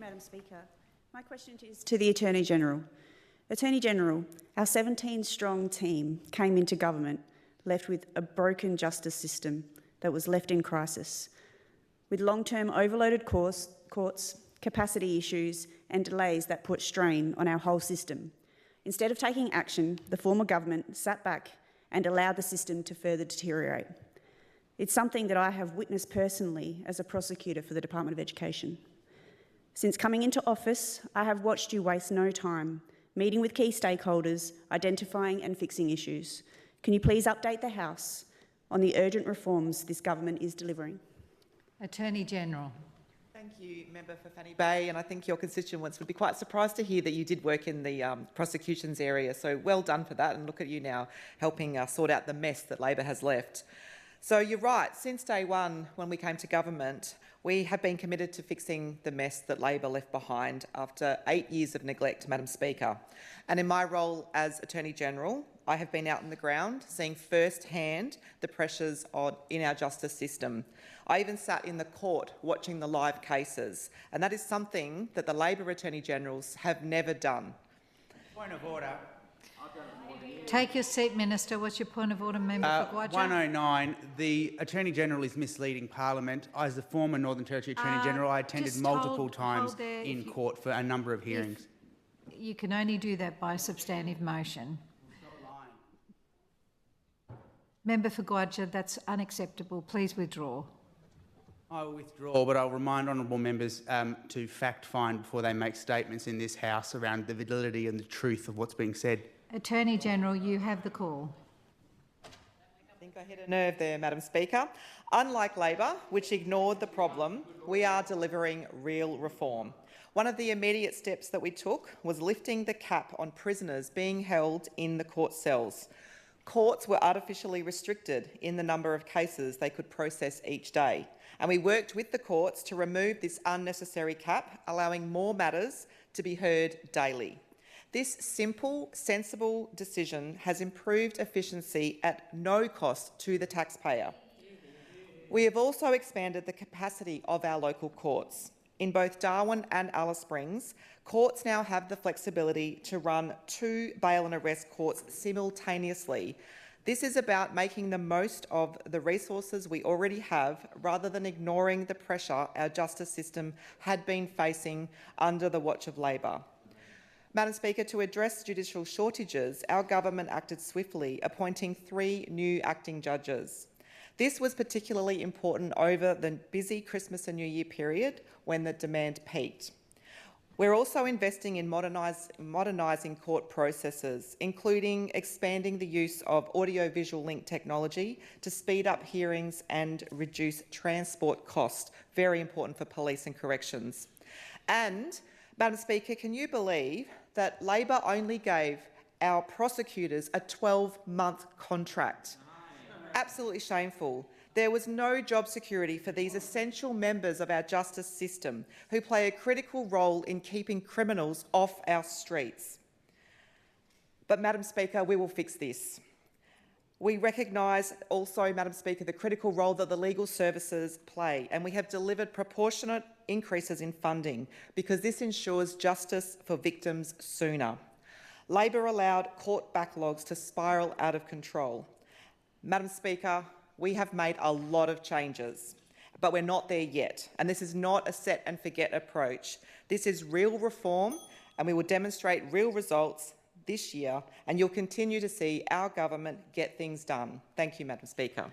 Madam Speaker. My question is to the Attorney-General. Attorney-General, our 17-strong team came into government left with a broken justice system that was left in crisis, with long-term overloaded courts, capacity issues and delays that put strain on our whole system. Instead of taking action, the former government sat back and allowed the system to further deteriorate. It's something that I have witnessed personally as a prosecutor for the Department of Education. Since coming into office, I have watched you waste no time meeting with key stakeholders, identifying and fixing issues. Can you please update the House on the urgent reforms this government is delivering? Attorney-General. Thank you, Member for Fannie Bay, and I think your constituents would be quite surprised to hear that you did work in the prosecutions area, so well done for that, and look at you now helping sort out the mess that Labor has left. So you're right, since day one when we came to government, we have been committed to fixing the mess that Labor left behind after 8 years of neglect, Madam Speaker. And in my role as Attorney-General, I have been out on the ground seeing firsthand the pressures in our justice system. I even sat in the court watching the live cases, and that is something that the Labor Attorney-Generals have never done. Point of order. Take your seat, Minister. What's your point of order, Member for Guadja? 109. The Attorney-General is misleading Parliament. As the former Northern Territory Attorney-General, I attended multiple times in court for a number of hearings. You can only do that by substantive motion. Member for Guadja, that's unacceptable. Please withdraw. I will withdraw, but I'll remind honourable members to fact-find before they make statements in this House around the validity and the truth of what's being said. Attorney-General, you have the call. I think I hit a nerve there, Madam Speaker. Unlike Labor, which ignored the problem, we are delivering real reform. One of the immediate steps that we took was lifting the cap on prisoners being held in the court cells. Courts were artificially restricted in the number of cases they could process each day, and we worked with the courts to remove this unnecessary cap, allowing more matters to be heard daily. This simple, sensible decision has improved efficiency at no cost to the taxpayer. We have also expanded the capacity of our local courts. In both Darwin and Alice Springs, courts now have the flexibility to run 2 bail and arrest courts simultaneously. This is about making the most of the resources we already have rather than ignoring the pressure our justice system had been facing under the watch of Labor. Madam Speaker, to address judicial shortages, our government acted swiftly, appointing 3 new acting judges. This was particularly important over the busy Christmas and New Year period when the demand peaked. We're also investing in modernising court processes, including expanding the use of audio-visual link technology to speed up hearings and reduce transport costs, very important for police and corrections. And, Madam Speaker, can you believe that Labor only gave our prosecutors a 12-month contract? Absolutely shameful. There was no job security for these essential members of our justice system who play a critical role in keeping criminals off our streets. But, Madam Speaker, we will fix this. We recognise also, Madam Speaker, the critical role that the legal services play, and we have delivered proportionate increases in funding because this ensures justice for victims sooner. Labor allowed court backlogs to spiral out of control. Madam Speaker, we have made a lot of changes, but we're not there yet, and this is not a set and forget approach. This is real reform, and we will demonstrate real results this year, and you'll continue to see our government get things done. Thank you, Madam Speaker.